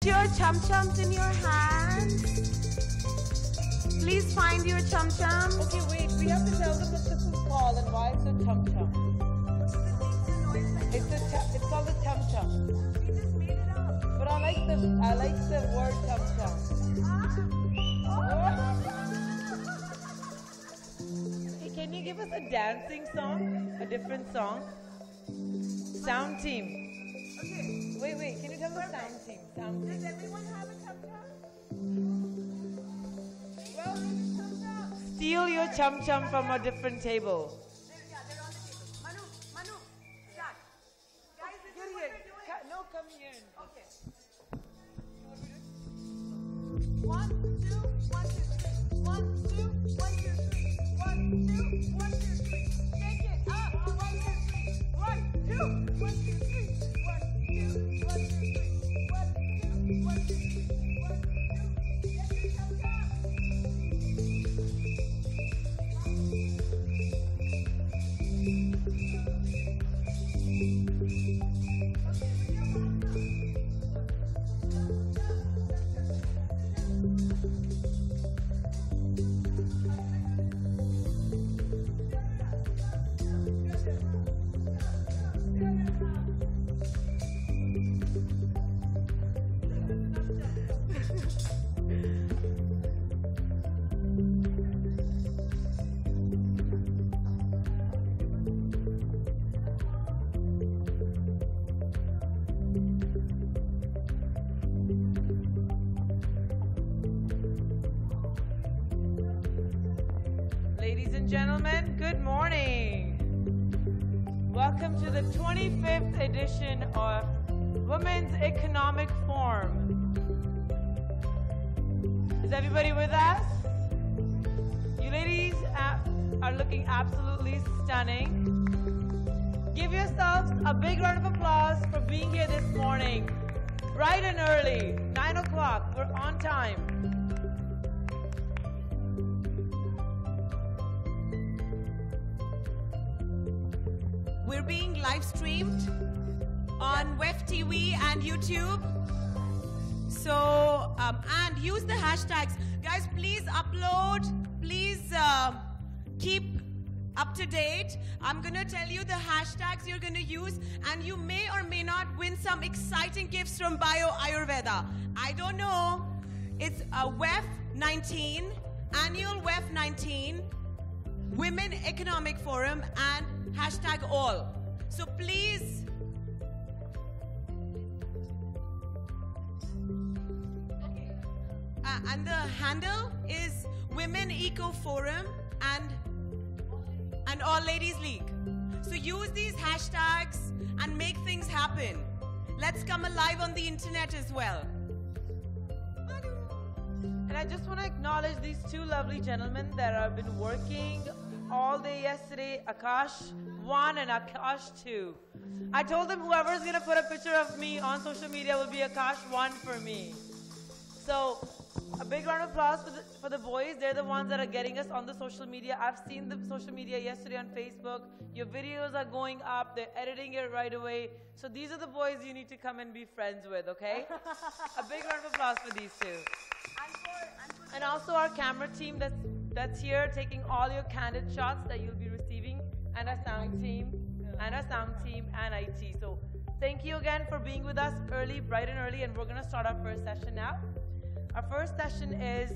your chum-chums in your hands. Please find your chum-chums. Okay, wait. We have to tell them that this is called and why it's a chum-chum. It's called a chum-chum. We just made it up. But I like the word chum-chum. Hey, can you give us a dancing song? A different song? Sound team. Okay. Wait. Can you tell us sound team? Sound team. Does everyone have a chum-chum? Well, Chum-chum. steal your chum-chum from a different table. They're on the table. Manu, start. Guys, this is what Here. we're doing. No, come here. Okay. 1, 2, 1, 2, 3. 1, 2, 1, 2, 3. 1, 2, 1, 2, 3. Take it up. 1, 2, 3. 1, 2, 1, 2, 3. 1, 2, 1, 2, 3. 1, 2, 1, 2, 3. 1, 2. Get your chum-chum. Ladies and gentlemen, good morning. Welcome to the 25th edition of Women's Economic Forum. Is everybody with us? You ladies are looking absolutely stunning. Give yourselves a big round of applause for being here this morning. Bright and early, 9 o'clock, we're on time. We're being live streamed on WEF TV and YouTube. So, and use the hashtags. Guys, please upload. Please keep up to date. I'm going to tell you the hashtags you're going to use, and you may or may not win some exciting gifts from Bio Ayurveda. I don't know. It's a WEF 19, annual WEF 19, Women Economic Forum, and hashtag all. So please, and the handle is Women Eco Forum and All Ladies League. So use these hashtags and make things happen. Let's come alive on the internet as well. And I just want to acknowledge these two lovely gentlemen that have been working all day yesterday, Akash 1 and Akash 2. I told them whoever's going to put a picture of me on social media will be Akash 1 for me. So a big round of applause for the boys. They're the ones that are getting us on the social media. I've seen the social media yesterday on Facebook. Your videos are going up. They're editing it right away. So these are the boys you need to come and be friends with, okay? A big round of applause for these two. And also our camera team that's here taking all your candid shots that you'll be receiving, and our sound team, and IT. So thank you again for being with us early, bright and early, and we're going to start our first session now. Our first session is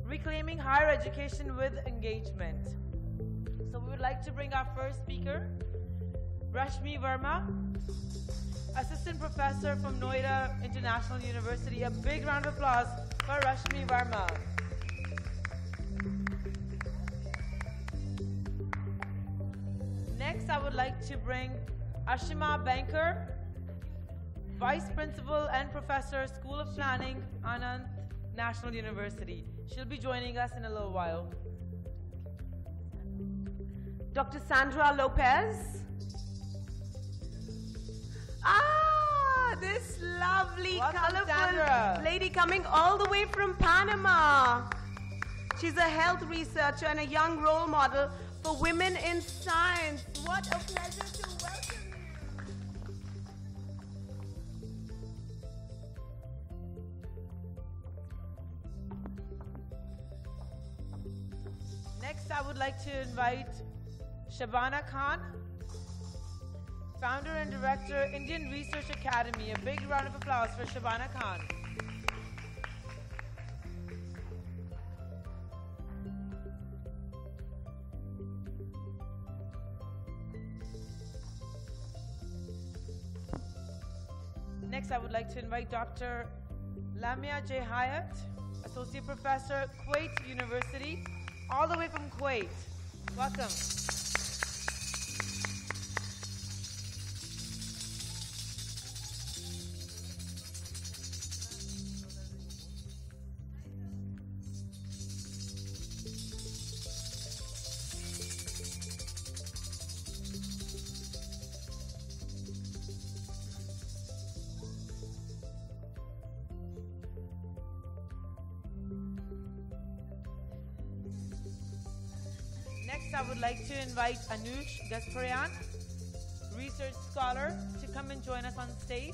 Reclaiming Higher Education with Engagement. So we would like to bring our first speaker, Rashmi Verma, Assistant Professor from Noida International University. A big round of applause for Rashmi Verma. Next, I would like to bring Ashima Banker, Vice Principal and Professor, School of Planning, Anand National University. She'll be joining us in a little while. Dr. Sandra Lopez. This lovely, Welcome, colorful Sandra. lady coming all the way from Panama. She's a health researcher and a young role model for women in science. What a pleasure to welcome you. Next, I would like to invite Shabana Khan, founder and director, Indian Research Academy. A big round of applause for Shabana Khan. Next, I would like to invite Dr. Lamia J. Hayat, Associate Professor, Kuwait University, all the way from Kuwait. Welcome. Next, I would like to invite Anush Gasparian, research scholar, to come and join us on stage.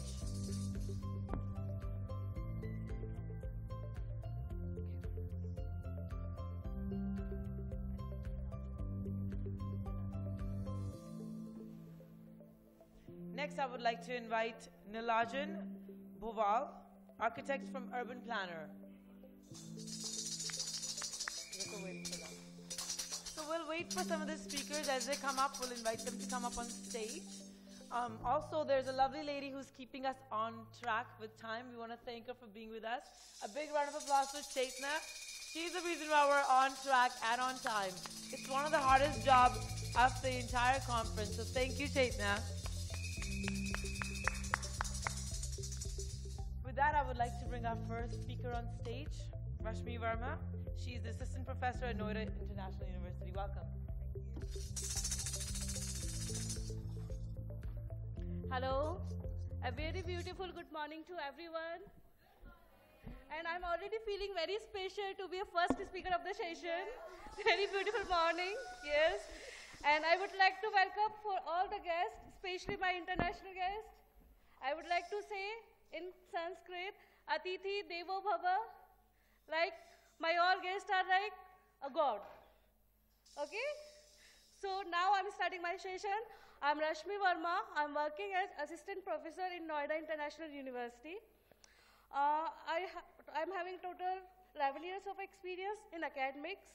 Next, I would like to invite Nilajan Bhoval, architect from Urban Planner. So we'll wait for some of the speakers. As they come up, we'll invite them to come up on stage. Also, there's a lovely lady who's keeping us on track with time. We want to thank her for being with us. A big round of applause for Chaitna. She's the reason why we're on track and on time. It's one of the hardest jobs of the entire conference. So thank you, Chaitna. With that, I would like to bring our first speaker on stage, Rashmi Verma. She's the assistant professor at Noida International University. Welcome. Hello, a very beautiful good morning to everyone. And I'm already feeling very special to be a first speaker of the session. Very beautiful morning, yes. And I would like to welcome for all the guests, especially my international guests. I would like to say in Sanskrit, Atithi Devo Bhava, like my all guests are like a god. Okay? So now I'm starting my session. I'm Rashmi Verma. I'm working as assistant professor in Noida International University. I'm having total 11 years of experience in academics.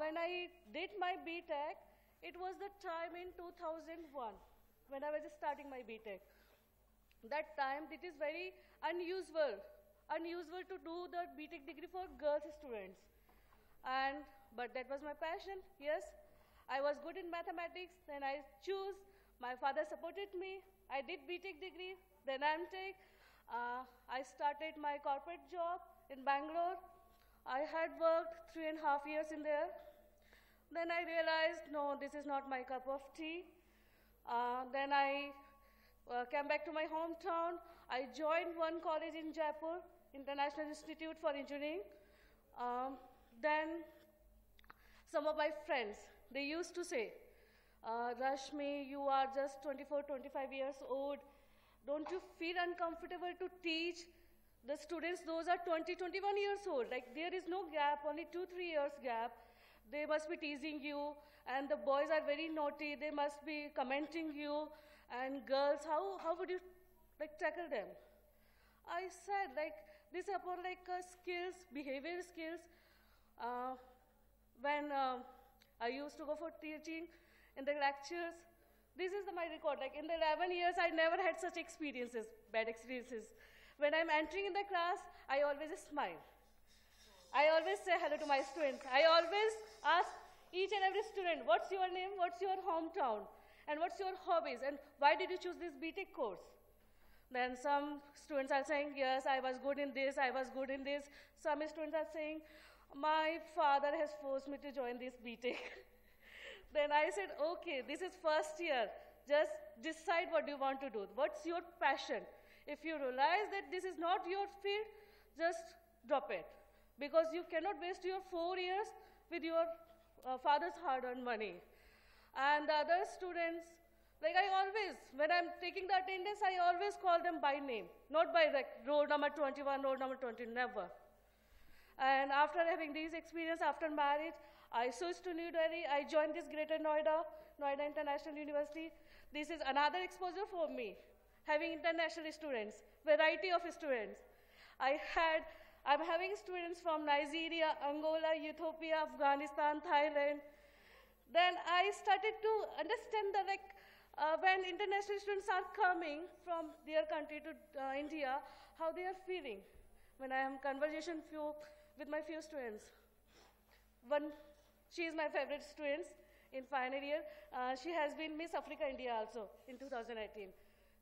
When I did my BTech, it was the time in 2001 when I was starting my BTech. That time it is very unusual to do the BTech degree for girls students. But that was my passion, yes. I was good in mathematics, then I chose. My father supported me. I did BTech degree, then MTech. I started my corporate job in Bangalore. I had worked 3.5 years in there. Then I realized, no, this is not my cup of tea. Then I came back to my hometown. I joined one college in Jaipur, International Institute for Engineering. Then some of my friends, they used to say, Rashmi, you are just 24, 25 years old. Don't you feel uncomfortable to teach the students? Those are 20, 21 years old. Like there is no gap, only 2-3 years gap. They must be teasing you, and the boys are very naughty. They must be commenting you, and girls, how would you like tackle them? I said like this about like skills, behavior skills. When I used to go for teaching in the lectures, this is my record. Like in the 11 years, I never had such experiences, bad experiences. When I'm entering in the class, I always smile. I always say hello to my students. I always ask each and every student, what's your name, what's your hometown, and what's your hobbies, and why did you choose this BTech course? Then some students are saying, yes, I was good in this, I was good in this. Some students are saying, my father has forced me to join this BTech. Then I said, okay, this is first year. Just decide what you want to do. What's your passion? If you realize that this is not your field, just drop it. Because you cannot waste your 4 years with your father's hard-earned money. And the other students, like I always, when I'm taking the attendance, I always call them by name. Not by like roll number 21, roll number 20, never. And after having these experience, after marriage, I switched to New Delhi. I joined this Greater Noida, Noida International University. This is another exposure for me, having international students, variety of students. I'm having students from Nigeria, Angola, Ethiopia, Afghanistan, Thailand. Then I started to understand that when international students are coming from their country to India, how they are feeling. When I am conversation with my few students. She is my favorite student in final year. She has been Miss Africa India also in 2018.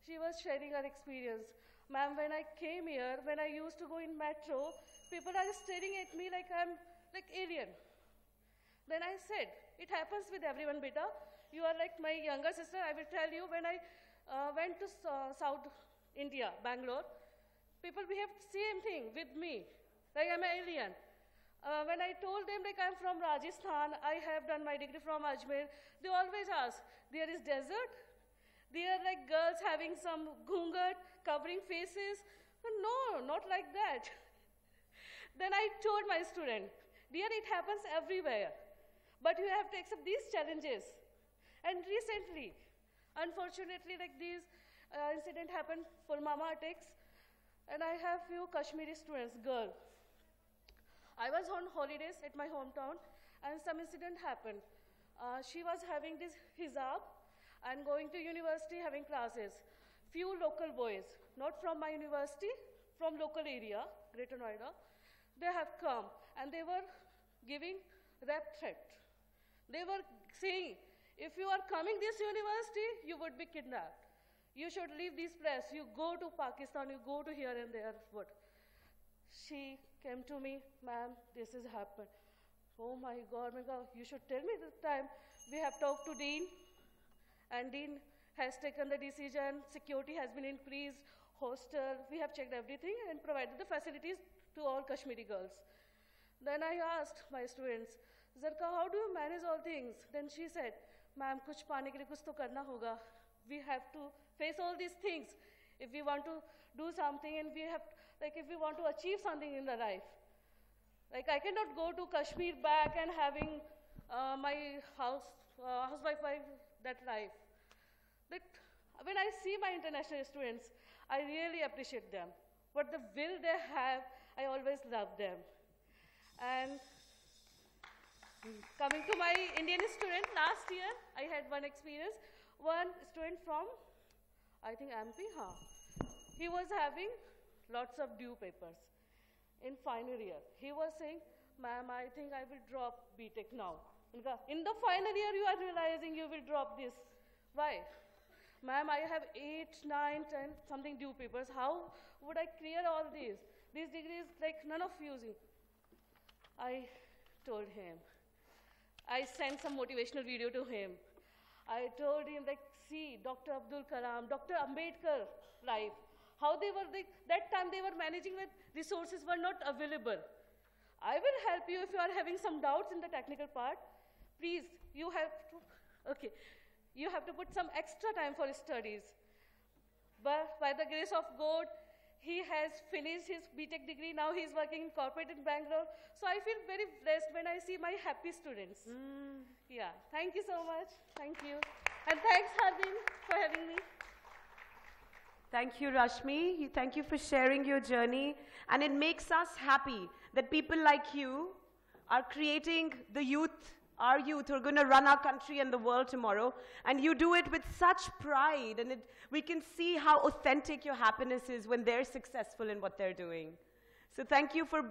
She was sharing her experience. Ma'am, when I came here, when I used to go in metro, people are staring at me like I'm like alien. Then I said, it happens with everyone, beta. You are like my younger sister. I will tell you, when I went to South India, Bangalore, people behaved same thing with me, like I'm an alien. When I told them like I'm from Rajasthan, I have done my degree from Ajmer, they always ask, there is desert? There are like girls having some ghungat, covering faces. But no, not like that. Then I told my student, dear, it happens everywhere. But you have to accept these challenges. And recently, unfortunately, like these incident happened for Mama attacks. And I have few Kashmiri students, girl. I was on holidays at my hometown, and some incident happened. She was having this hijab and going to university, having classes. Few local boys, not from my university, from local area, Greater Noida, they have come, and they were giving rape threat. They were saying, if you are coming this university, you would be kidnapped. You should leave this place. You go to Pakistan, you go to here and there. What? She came to me, ma'am, this has happened. Oh my God, you should tell me this time. We have talked to Dean, and Dean has taken the decision. Security has been increased, hostel. We have checked everything and provided the facilities to all Kashmiri girls. Then I asked my students, Zarka, how do you manage all things? Then she said, ma'am, kuch paane ke liye kuch to karna hoga. We have to face all these things if we want to do something, and we have, like if we want to achieve something in the life. Like I cannot go to Kashmir back and having my housewife that life. But when I see my international students, I really appreciate them. What the will they have, I always love them. And coming to my Indian student, last year I had one experience. One student from, I think MP, he was having lots of due papers in final year. He was saying, ma'am, I think I will drop BTech now. In the final year, you are realizing you will drop this. Why? Ma'am, I have 8, 9, 10 something due papers. How would I clear all these? These degrees, like none of using. I told him. I sent some motivational video to him. I told him, like, see, Dr. Abdul Kalam, Dr. Ambedkar life. How they were, that time they were managing with resources were not available. I will help you if you are having some doubts in the technical part. Please, you have to put some extra time for studies. But by the grace of God, he has finished his BTech degree. Now he's working in corporate in Bangalore. So I feel very blessed when I see my happy students. Yeah, thank you so much. Thank you. And thanks, Harbin, for having me. Thank you, Rashmi. Thank you for sharing your journey. And it makes us happy that people like you are creating the youth, our youth, who are going to run our country and the world tomorrow. And you do it with such pride. And we can see how authentic your happiness is when they're successful in what they're doing. So thank you for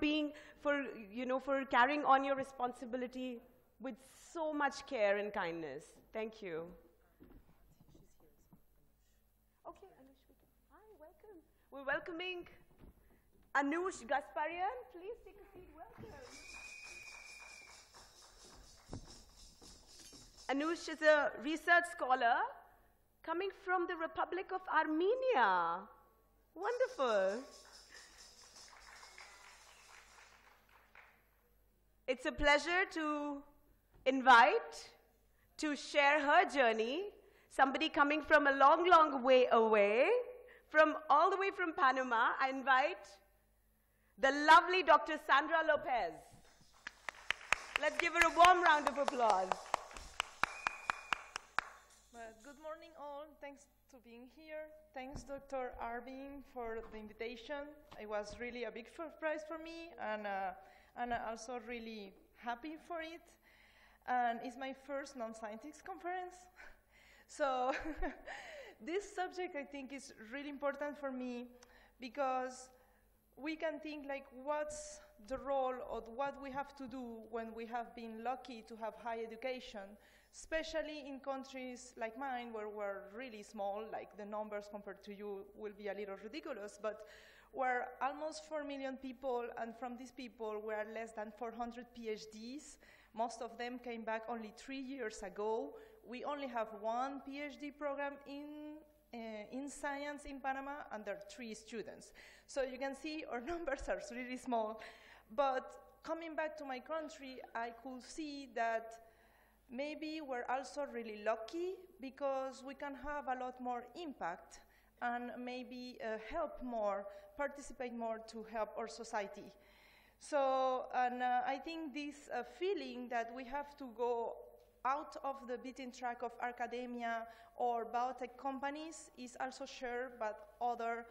for carrying on your responsibility with so much care and kindness. Thank you. We're welcoming Anush Gasparian. Please take a seat. Welcome. Anush is a research scholar coming from the Republic of Armenia. Wonderful. It's a pleasure to invite, to share her journey, somebody coming from a long, long way away, all the way from Panama. I invite the lovely Dr. Sandra Lopez. Let's give her a warm round of applause. Good morning, all. Thanks to being here. Thanks, Dr. Arvin, for the invitation. It was really a big surprise for me, and I'm also really happy for it. And it's my first non-scientist conference. So this subject, I think, is really important for me because we can think like what's the role of what we have to do when we have been lucky to have high education, especially in countries like mine where we're really small, like the numbers compared to you will be a little ridiculous, but we're almost 4 million people, and from these people we are less than 400 PhDs. Most of them came back only 3 years ago. We only have one PhD program in science in Panama, and there are 3 students. So you can see our numbers are really small. But coming back to my country, I could see that maybe we're also really lucky because we can have a lot more impact and maybe help more, participate more to help our society. So, and I think this feeling that we have to go out of the beaten track of academia or biotech companies is also shared by other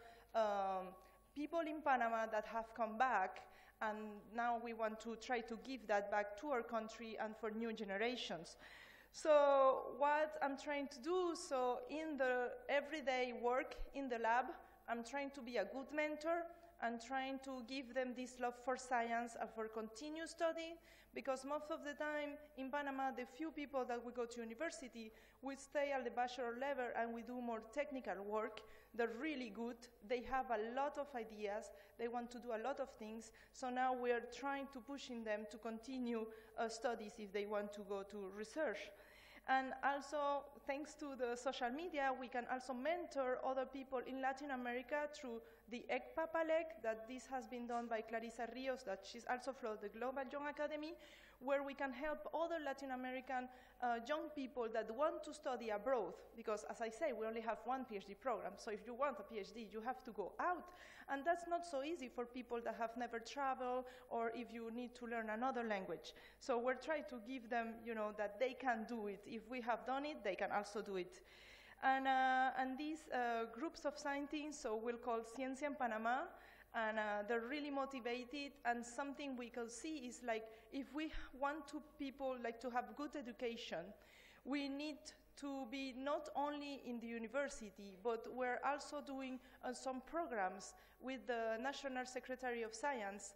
people in Panama that have come back, and now we want to try to give that back to our country and for new generations. So what I'm trying to do, so in the everyday work in the lab, I'm trying to be a good mentor and trying to give them this love for science and for continuous study, because most of the time in Panama, the few people that we go to university, we stay at the bachelor level and we do more technical work. They're really good. They have a lot of ideas. They want to do a lot of things. So now we're trying to pushing them to continue studies if they want to go to research. And also, thanks to the social media, we can also mentor other people in Latin America through the ECPAPALEC, that this has been done by Clarissa Rios, that she's also from the Global Young Academy, where we can help other Latin American young people that want to study abroad. Because as I say, we only have one PhD program. So if you want a PhD, you have to go out. And that's not so easy for people that have never traveled, or if you need to learn another language. So we're trying to give them, you know, that they can do it. If we have done it, they can also do it. And these groups of scientists, so we'll call Ciencia en Panama, and they're really motivated, and something we can see is like, if we want to people like to have good education, we need to be not only in the university, but we're also doing some programs with the National Secretary of Science,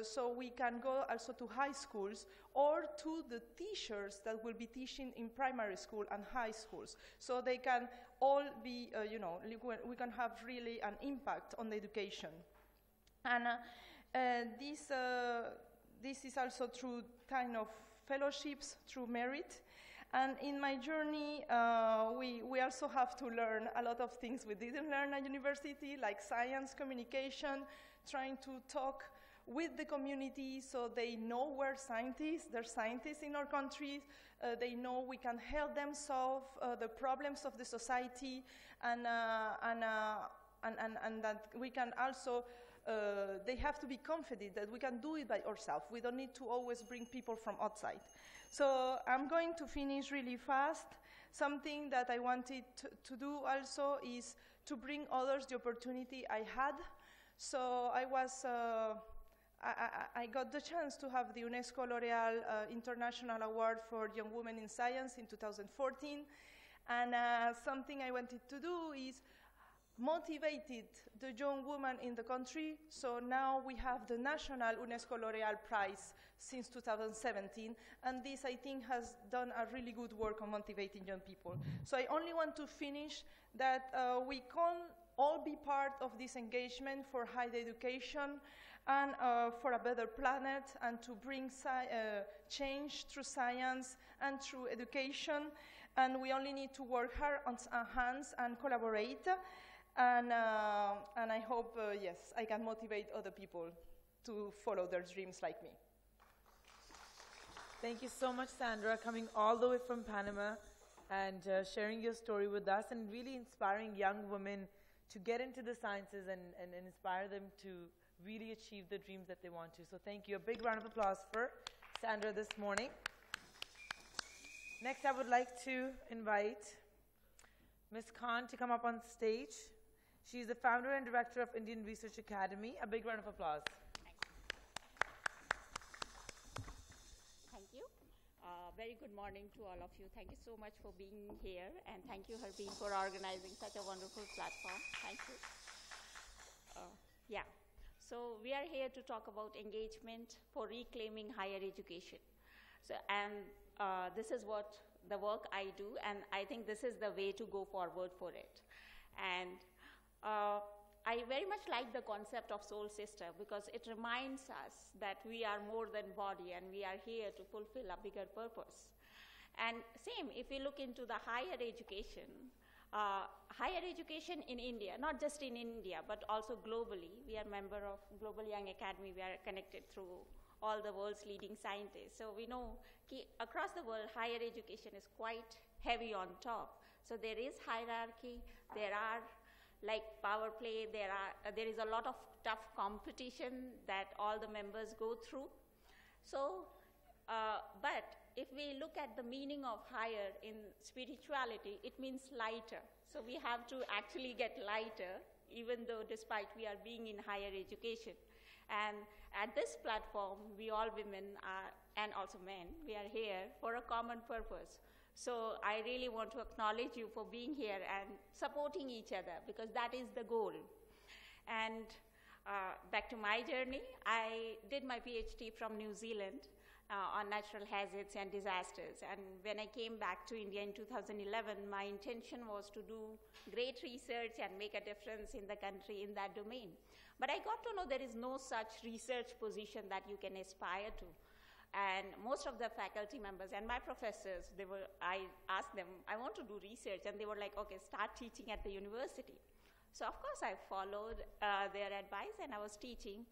so we can go also to high schools or to the teachers that will be teaching in primary school and high schools. So they can all be, you know, we can have really an impact on the education. And this is also through kind of fellowships, through merit. And in my journey, we also have to learn a lot of things we didn't learn at university, like science, communication, trying to talk with the community so they know we're scientists, they're scientists in our countries, they know we can help them solve the problems of the society, and that we can also, they have to be confident that we can do it by ourselves. We don't need to always bring people from outside. So I'm going to finish really fast. Something that I wanted to do also is to bring others the opportunity I had. So I was, I got the chance to have the UNESCO L'Oréal International Award for Young Women in Science in 2014. And something I wanted to do is motivated the young women in the country. So now we have the National UNESCO L'Oréal Prize since 2017. And this, I think, has done a really good work on motivating young people. So I only want to finish that we can all be part of this engagement for higher education and for a better planet, and to bring change through science and through education. And we only need to work hard on hands and collaborate. And I hope, yes, I can motivate other people to follow their dreams like me. Thank you so much, Sandra, coming all the way from Panama and sharing your story with us, and really inspiring young women to get into the sciences and inspire them to really achieve the dreams that they want to. So thank you. A big round of applause for Sandra this morning. Next, I would like to invite Ms. Khan to come up on stage. She's the founder and director of Indian Research Academy. A big round of applause. Thank you. Very good morning to all of you. Thank you so much for being here, and thank you, Harbeen, for organizing such a wonderful platform. Thank you. Yeah. So we are here to talk about engagement for reclaiming higher education. So, and this is what the work I do, and I think this is the way to go forward for it. And I very much like the concept of soul sister because it reminds us that we are more than body and we are here to fulfill a bigger purpose. And same, if we look into the higher education in India, not just in India, but also globally, we are member of Global Young Academy. We are connected through all the world's leading scientists. So we know across the world, higher education is quite heavy on top. So there is hierarchy, there are like power play, there is a lot of tough competition that all the members go through. So, but if we look at the meaning of higher in spirituality, it means lighter. So we have to actually get lighter, even though despite we are being in higher education. And at this platform, we all women are, and also men, we are here for a common purpose. So I really want to acknowledge you for being here and supporting each other because that is the goal. And back to my journey, I did my PhD from New Zealand on natural hazards and disasters. And when I came back to India in 2011, my intention was to do great research and make a difference in the country in that domain. But I got to know there is no such research position that you can aspire to. And most of the faculty members and my professors, I asked them, I want to do research, and they were like, okay, start teaching at the university. So of course I followed their advice, and I was teaching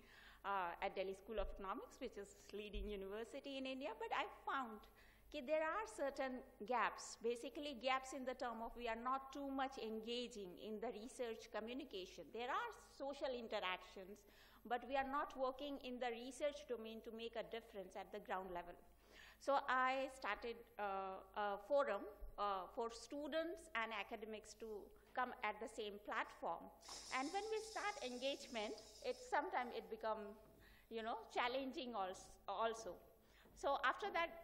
at Delhi School of Economics, which is leading university in India, but I found there are certain gaps, basically gaps in the term of we are not too much engaging in the research communication. There are social interactions, but we are not working in the research domain to make a difference at the ground level. So I started a forum for students and academics to come at the same platform. And when we start engagement, sometimes it becomes, challenging also. So after that,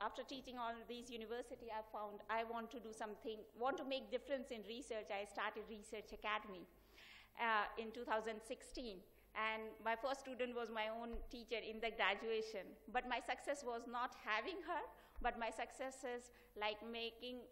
after teaching all these universities, I found I want to do something, want to make difference in research. I started Research Academy in 2016. And my first student was my own teacher in the graduation. But my success was not having her, but my success is like making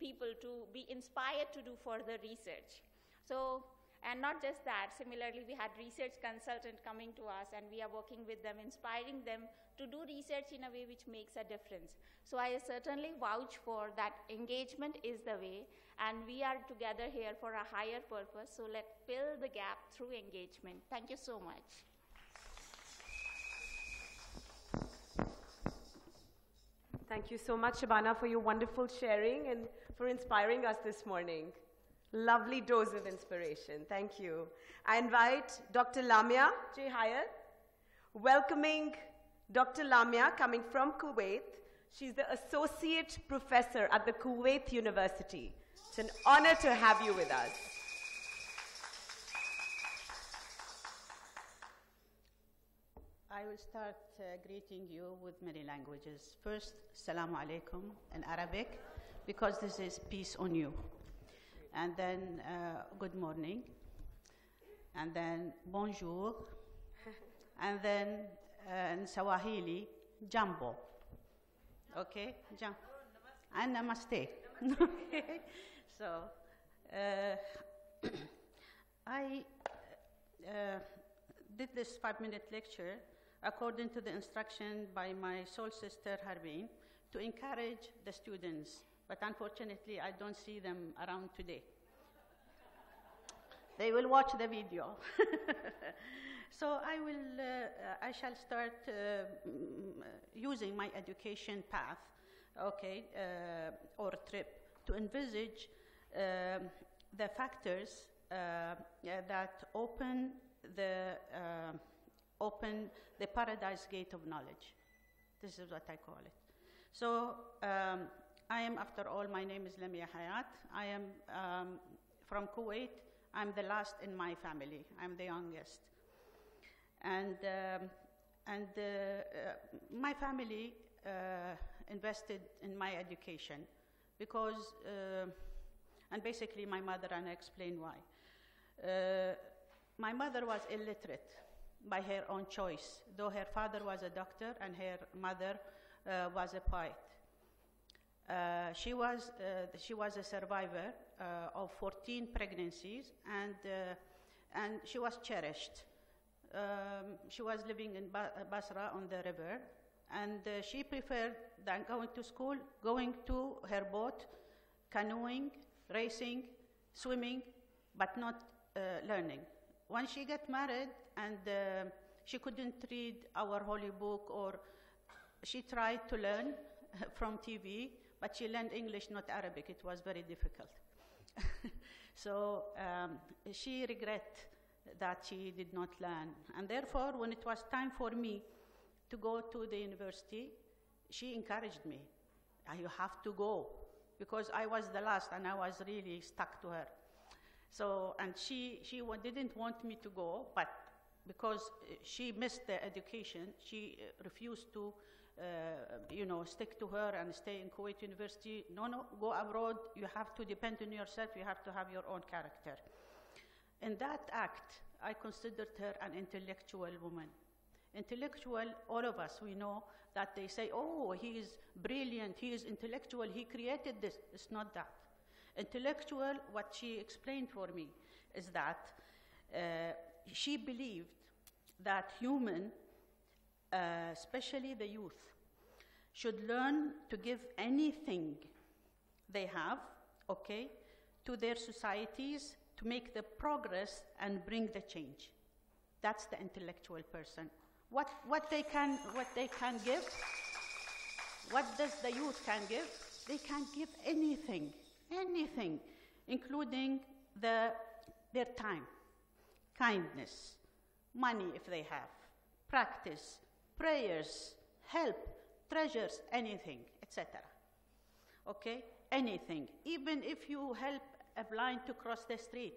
people to be inspired to do further research. So, and not just that, similarly, we had research consultant coming to us, and we are working with them, inspiring them to do research in a way which makes a difference. So I certainly vouch for that engagement is the way, and we are together here for a higher purpose. So let's fill the gap through engagement. Thank you so much. Thank you so much, Shabana, for your wonderful sharing and for inspiring us this morning. Lovely dose of inspiration. Thank you. I invite Dr. Lamia J. Hayat, welcoming Dr. Lamia coming from Kuwait. She's the Associate Professor at the Kuwait University. It's an honor to have you with us. I will start greeting you with many languages. First, Assalamu alaikum in Arabic, because this is peace on you. And then good morning. And then bonjour. And then in Swahili, jambo. Okay? And namaste. So, I did this 5-minute lecture according to the instruction by my soul sister, Harbeen, to encourage the students. But unfortunately, I don't see them around today. They will watch the video. So I shall start using my education path, okay, or trip, to envisage the factors that open the paradise gate of knowledge. This is what I call it. So I am, after all, my name is Lamia Hayat. I am from Kuwait. I'm the last in my family. I'm the youngest. And my family invested in my education because, and basically my mother, and I explain why. My mother was illiterate by her own choice, though her father was a doctor and her mother was a poet. She was a survivor of 14 pregnancies, and she was cherished. She was living in Basra on the river, and she preferred than going to school, going to her boat, canoeing, racing, swimming, but not learning. When she got married and she couldn't read our holy book, or she tried to learn from TV, but she learned English, not Arabic. It was very difficult. So she regret that she did not learn. And therefore, when it was time for me to go to the university, she encouraged me. You have to go, because I was the last and I was really stuck to her. So, and she didn't want me to go, but because she missed the education, she refused to stick to her and stay in Kuwait University. No, go abroad. You have to depend on yourself. You have to have your own character. In that act, I considered her an intellectual woman. Intellectual, all of us, we know that they say, oh, he is brilliant, he is intellectual, he created this. It's not that. Intellectual, what she explained for me is that she believed that human, especially the youth, should learn to give anything they have, okay, to their societies to make the progress and bring the change. That's the intellectual person. What they can give, what does the youth can give? They can give anything, including their time, kindness, money if they have, practice, prayers, help, treasures, anything, etc. Okay? Anything. Even if you help a blind to cross the street,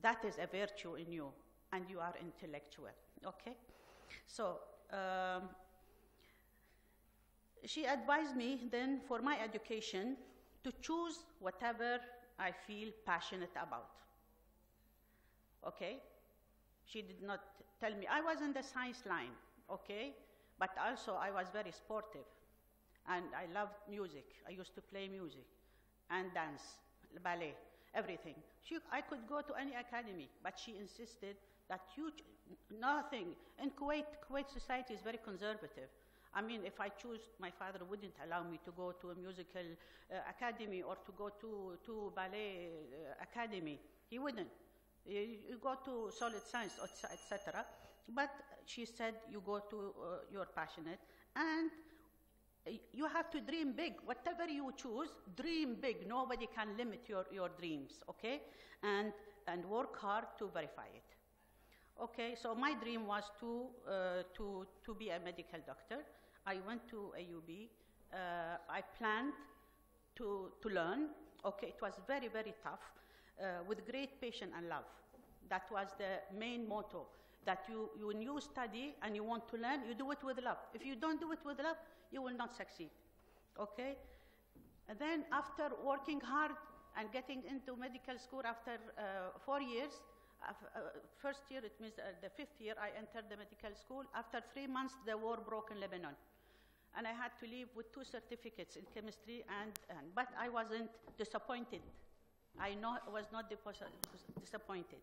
that is a virtue in you, and you are intellectual. Okay? So, she advised me then for my education to choose whatever I feel passionate about. Okay? She did not tell me. I was in the science line, okay? But also I was very sportive, and I loved music. I used to play music and dance, ballet, everything. I could go to any academy, but she insisted that nothing. In Kuwait society is very conservative. I mean, if I choose, my father wouldn't allow me to go to a musical academy or to go to ballet academy. He wouldn't. You go to solid science, etc. But she said, you go to you're passionate, and you have to dream big. Whatever you choose, dream big. Nobody can limit your dreams, okay? And work hard to verify it. Okay, so my dream was to be a medical doctor. I went to AUB. I planned to learn. Okay, it was very, very tough, with great patience and love. That was the main motto, that when you study and you want to learn, you do it with love. If you don't do it with love, you will not succeed, okay? And then after working hard and getting into medical school after 4 years, first year, it means the 5th year, I entered the medical school. After 3 months, the war broke in Lebanon. And I had to leave with 2 certificates in chemistry, but I wasn't disappointed. I was not disappointed.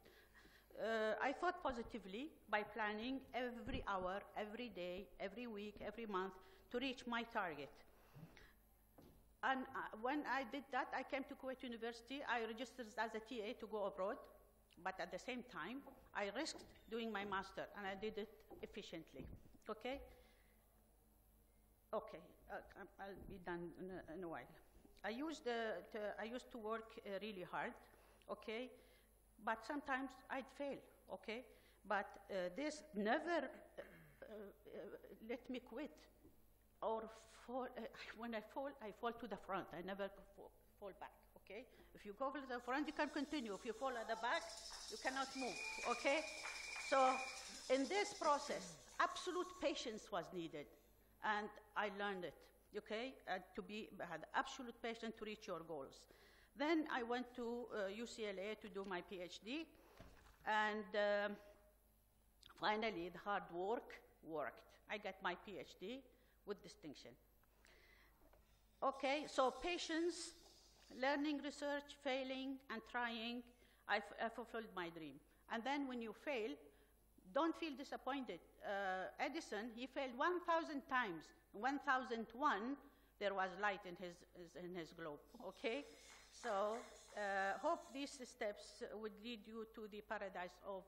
I thought positively by planning every hour, every day, every week, every month to reach my target. And when I did that, I came to Kuwait University. I registered as a TA to go abroad, but at the same time, I risked doing my master, and I did it efficiently. Okay? Okay, I'll be done in a while. I used to work really hard, okay? But sometimes I'd fail, okay? But this never let me quit. Or fall, when I fall to the front. I never fall back, okay? If you go to the front, you can continue. If you fall at the back, you cannot move, okay? So in this process, absolute patience was needed, and I learned it, okay? Had absolute patience to reach your goals. Then I went to UCLA to do my PhD, and finally the hard work worked. I got my PhD with distinction. Okay, so patience, learning, research, failing, and trying, I fulfilled my dream. And then when you fail, don't feel disappointed. Edison, he failed 1,000 times. 1,001, there was light in his globe, okay? So hope these steps would lead you to the paradise of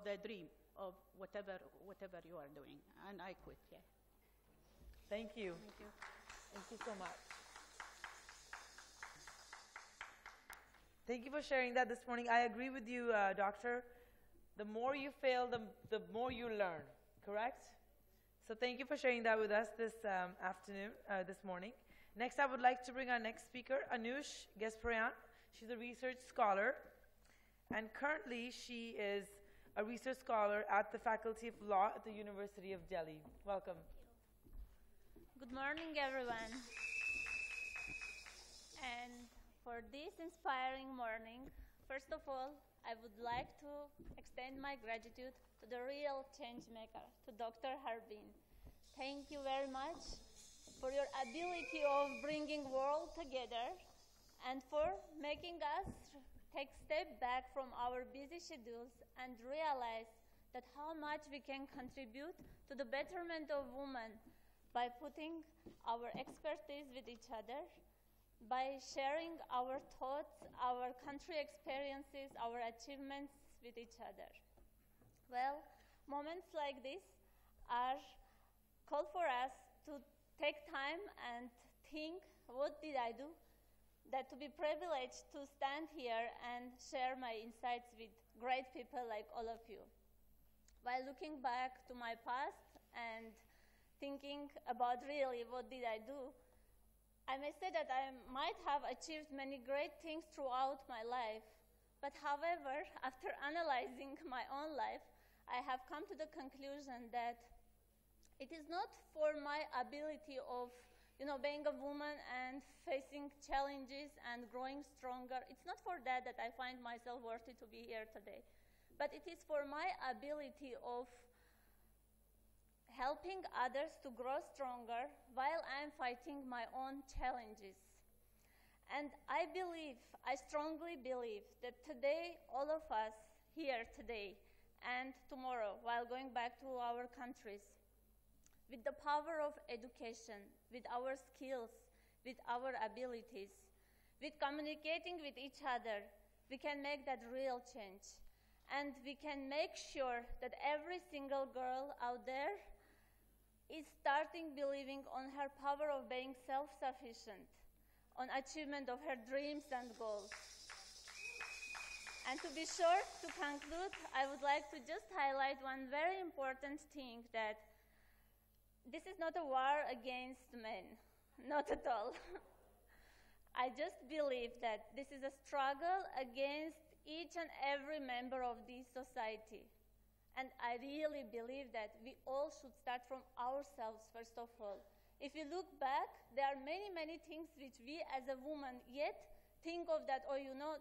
the dream, of whatever you are doing. And I quit, yeah. Thank you. Thank you. Thank you so much. Thank you for sharing that this morning. I agree with you, Doctor. The more you fail, the more you learn, correct? So thank you for sharing that with us this this morning. Next, I would like to bring our next speaker, Anush Gasparian. She's a research scholar, and currently she is a research scholar at the Faculty of Law at the University of Delhi. Welcome. Good morning, everyone. And for this inspiring morning, first of all, I would like to extend my gratitude to the real change maker, to Dr. Harbin. Thank you very much for your ability of bringing world together and for making us take step back from our busy schedules and realize that how much we can contribute to the betterment of women by putting our expertise with each other, by sharing our thoughts, our country experiences, our achievements with each other. Well, moments like this are call for us to take time and think, what did I do? That to be privileged to stand here and share my insights with great people like all of you. While looking back to my past and thinking about really what did I do, I may say that I might have achieved many great things throughout my life, but however, after analyzing my own life, I have come to the conclusion that it is not for my ability of being a woman and facing challenges and growing stronger. It's not for that I find myself worthy to be here today, but it is for my ability of helping others to grow stronger while I'm fighting my own challenges. And I strongly believe that today, all of us here today and tomorrow, while going back to our countries, with the power of education, with our skills, with our abilities, with communicating with each other, we can make that real change. And we can make sure that every single girl out there is starting believing on her power of being self-sufficient, on achievement of her dreams and goals. And to be short, to conclude, I would like to just highlight one very important thing, that this is not a war against men, not at all. I just believe that this is a struggle against each and every member of this society. And I really believe that we all should start from ourselves, first of all. If you look back, there are many, many things which we as a woman yet think of that,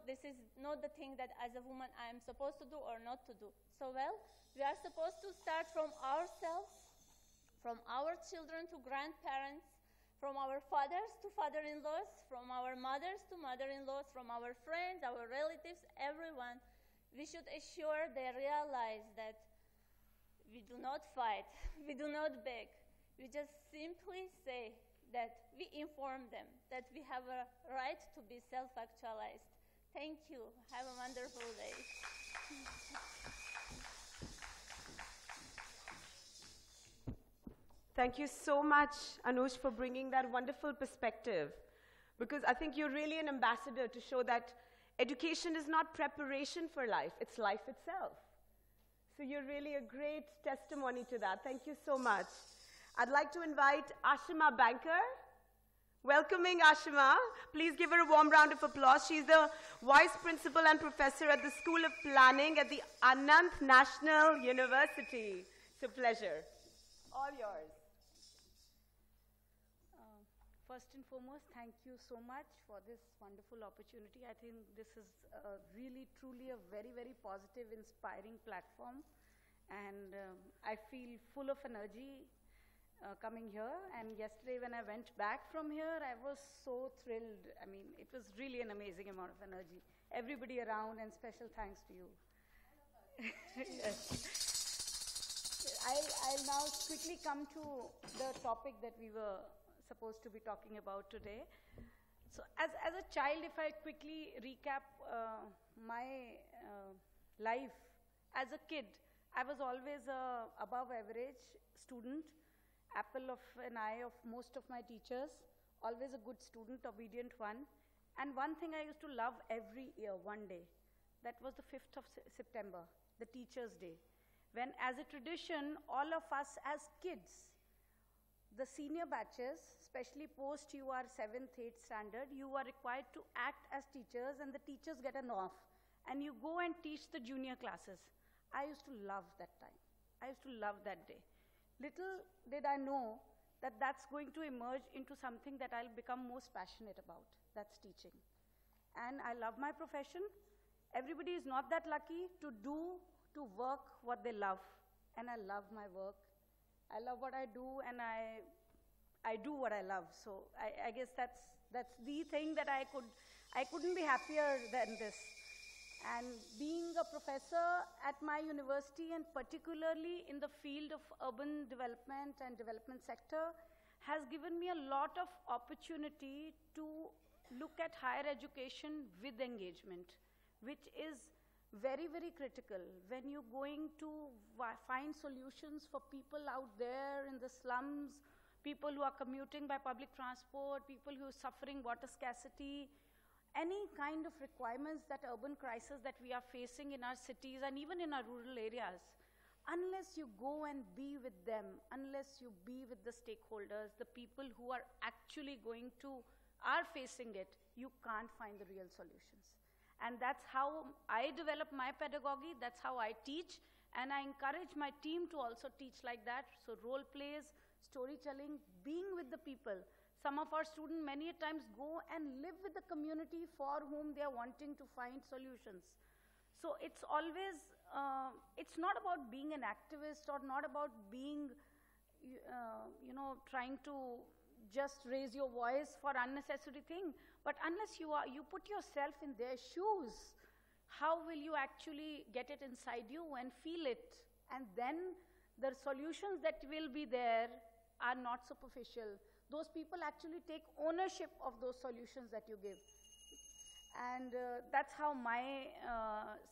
this is not the thing that as a woman I am supposed to do or not to do. So, we are supposed to start from ourselves, from our children to grandparents, from our fathers to father-in-laws, from our mothers to mother-in-laws, from our friends, our relatives, everyone. We should assure they realize that we do not fight, we do not beg. We just simply say that we inform them that we have a right to be self-actualized. Thank you. Have a wonderful day. Thank you so much, Anush, for bringing that wonderful perspective, because I think you're really an ambassador to show that education is not preparation for life, it's life itself. So you're really a great testimony to that. Thank you so much. I'd like to invite Ashima Banker. Welcoming Ashima. Please give her a warm round of applause. She's the Vice Principal and Professor at the School of Planning at the Anant National University. It's a pleasure. All yours. First and foremost, thank you so much for this wonderful opportunity. I think this is really, truly a very, very positive, inspiring platform. And I feel full of energy coming here. And yesterday when I went back from here, I was so thrilled. I mean, it was really an amazing amount of energy. Everybody around, and special thanks to you. Yes. I'll now quickly come to the topic that we were supposed to be talking about today. So as a child, if I quickly recap my life, as a kid, I was always a above average student, apple of an eye of most of my teachers, always a good student, obedient one. And one thing I used to love every year, one day, that was the 5th of September, the Teachers' Day, when as a tradition, all of us as kids, the senior batches, especially post you are 7th, 8th standard, you are required to act as teachers and the teachers get an off. And you go and teach the junior classes. I used to love that time. I used to love that day. Little did I know that that's going to emerge into something that I'll become most passionate about. That's teaching. And I love my profession. Everybody is not that lucky to work what they love. And I love my work. I love what I do, and I do what I love. So I guess that's the thing that I couldn't be happier than this. And being a professor at my university, and particularly in the field of urban development and development sector, has given me a lot of opportunity to look at higher education with engagement, which is very, very critical when you're going to find solutions for people out there in the slums, people who are commuting by public transport, people who are suffering water scarcity, any kind of requirements that urban crisis that we are facing in our cities and even in our rural areas. Unless you go and be with them, unless you be with the stakeholders, the people who are actually are facing it, you can't find the real solutions. And that's how I develop my pedagogy, that's how I teach, and I encourage my team to also teach like that. So role plays, storytelling, being with the people. Some of our students many times go and live with the community for whom they are wanting to find solutions. So it's always, it's not about being an activist or not about being, trying to just raise your voice for unnecessary thing. But unless you put yourself in their shoes, how will you actually get it inside you and feel it? And then the solutions that will be there are not superficial. Those people actually take ownership of those solutions that you give. And that's how my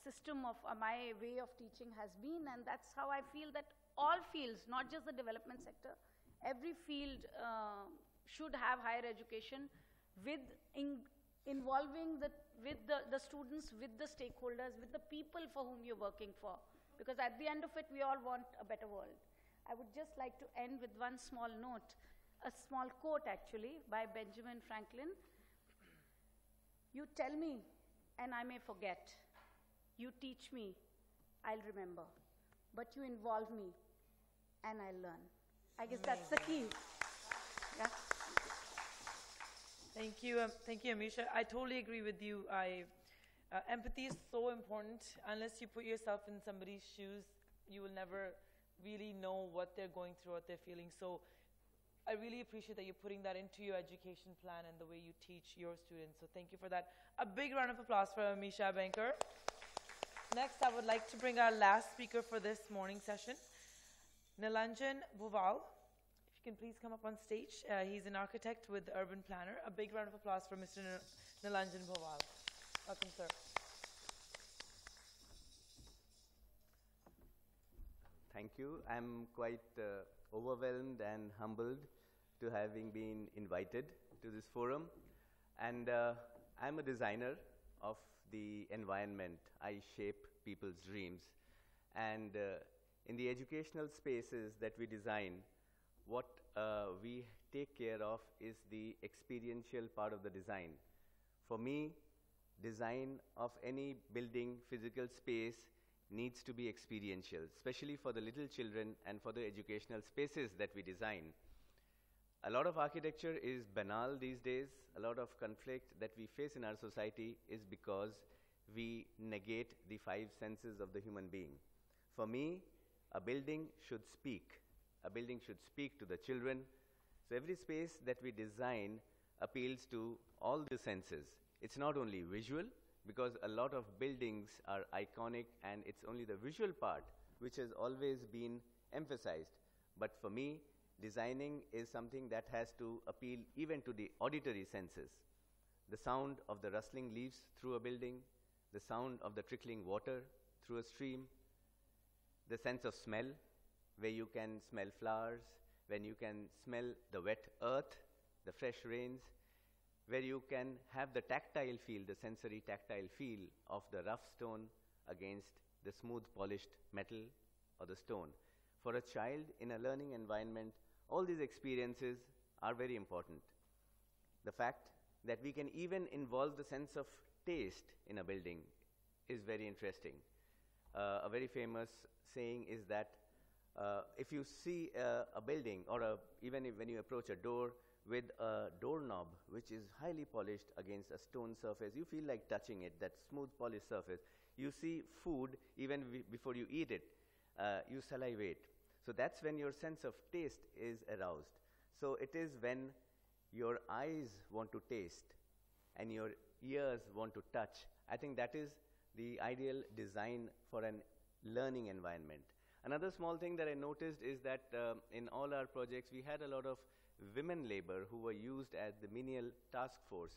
system of my way of teaching has been, and that's how I feel that all fields, not just the development sector, every field should have higher education with involving with the students, with the stakeholders, with the people for whom you're working for. Because at the end of it, we all want a better world. I would just like to end with one small note, a small quote actually by Benjamin Franklin. You tell me and I may forget. You teach me, I'll remember. But you involve me and I'll learn. I guess that's the key. Yeah. Thank you, Amisha. I totally agree with you. Empathy is so important. Unless you put yourself in somebody's shoes, you will never really know what they're going through, what they're feeling. So I really appreciate that you're putting that into your education plan and the way you teach your students. So thank you for that. A big round of applause for Amisha Banker. Next, I would like to bring our last speaker for this morning session, Nilanjan Bhuval. If you can please come up on stage. He's an architect with Urban Planner. A big round of applause for Mr. Nilanjan Bhuval. Welcome, sir. Thank you. I'm quite overwhelmed and humbled to having been invited to this forum. And I'm a designer of the environment. I shape people's dreams. And in the educational spaces that we design, what we take care of is the experiential part of the design. For me, design of any building, physical space needs to be experiential, especially for the little children and for the educational spaces that we design. A lot of architecture is banal these days. A lot of conflict that we face in our society is because we negate the 5 senses of the human being. For me, a building should speak. A building should speak to the children. So every space that we design appeals to all the senses. It's not only visual, because a lot of buildings are iconic and it's only the visual part which has always been emphasized. But for me, designing is something that has to appeal even to the auditory senses. The sound of the rustling leaves through a building, the sound of the trickling water through a stream, the sense of smell, where you can smell flowers, when you can smell the wet earth, the fresh rains, where you can have the tactile feel, the sensory tactile feel of the rough stone against the smooth polished metal or the stone. For a child in a learning environment, all these experiences are very important. The fact that we can even involve the sense of taste in a building is very interesting. A very famous saying is that if you see a building or even when you approach a door with a doorknob which is highly polished against a stone surface, you feel like touching it, that smooth polished surface. You see food even before you eat it, you salivate. So that's when your sense of taste is aroused. So it is when your eyes want to taste and your ears want to touch. I think that is the ideal design for an learning environment. Another small thing that I noticed is that in all our projects, we had a lot of women labor who were used as the menial task force.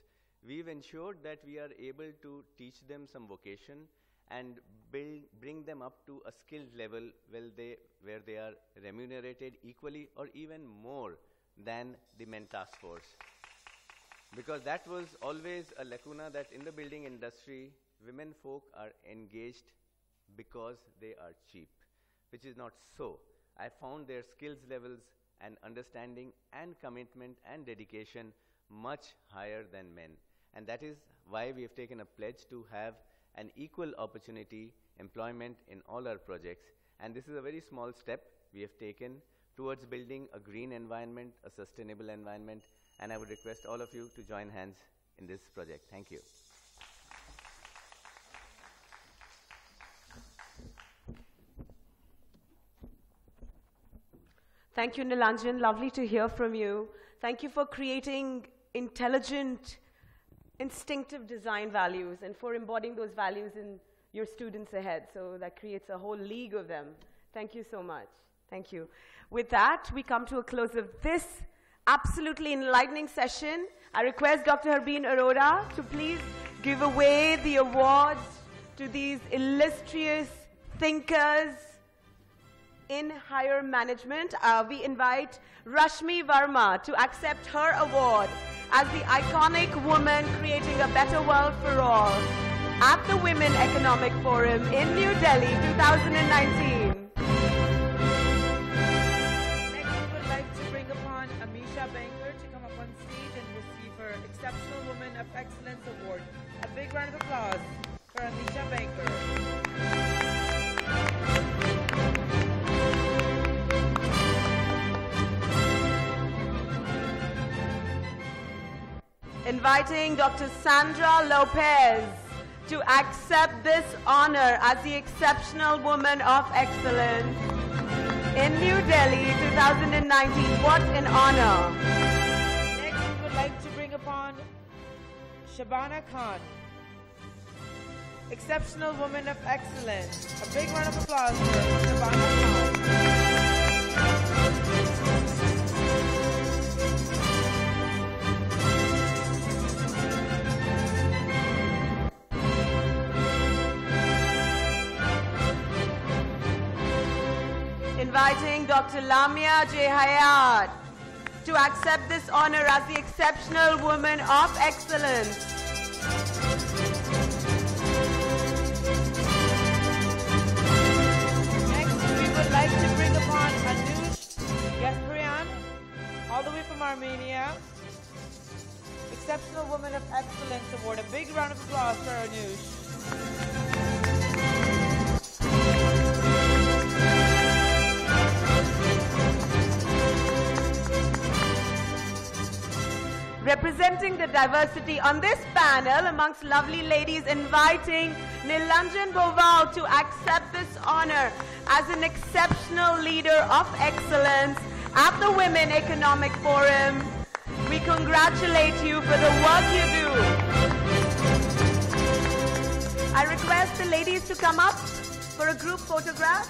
We've ensured that we are able to teach them some vocation and bring them up to a skilled level where they are remunerated equally or even more than the men task force. Because that was always a lacuna, that in the building industry, women folk are engaged because they are cheap, which is not so. I found their skills levels and understanding and commitment and dedication much higher than men. And that is why we have taken a pledge to have an equal opportunity employment in all our projects. And this is a very small step we have taken towards building a green environment, a sustainable environment. And I would request all of you to join hands in this project. Thank you. Thank you, Nilanjan. Lovely to hear from you. Thank you for creating intelligent, instinctive design values and for embodying those values in your students ahead. So that creates a whole league of them. Thank you so much. Thank you. With that, we come to a close of this absolutely enlightening session. I request Dr. Harbeen Arora to please give away the awards to these illustrious thinkers in higher management. We invite Rashmi Verma to accept her award as the iconic woman creating a better world for all at the Women Economic Forum in New Delhi 2019. Next, we would like to bring upon Amisha Banker to come up on stage and receive her Exceptional Woman of Excellence Award. A big round of applause for Amisha Banker. Inviting Dr. Sandra Lopez to accept this honor as the Exceptional Woman of Excellence in New Delhi 2019. What an honor. Next, we would like to bring upon Shabana Khan, Exceptional Woman of Excellence. A big round of applause for Shabana Khan. Inviting Dr. Lamia J. Hayat to accept this honor as the Exceptional Woman of Excellence. Armenia. Exceptional Woman of Excellence Award. A big round of applause for Anush. Representing the diversity on this panel amongst lovely ladies, inviting Nilanjan Bhoval to accept this honor as an exceptional leader of excellence at the Women Economic Forum. We congratulate you for the work you do. I request the ladies to come up for a group photograph.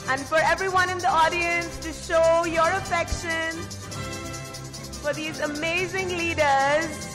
And for everyone in the audience to show your affection for these amazing leaders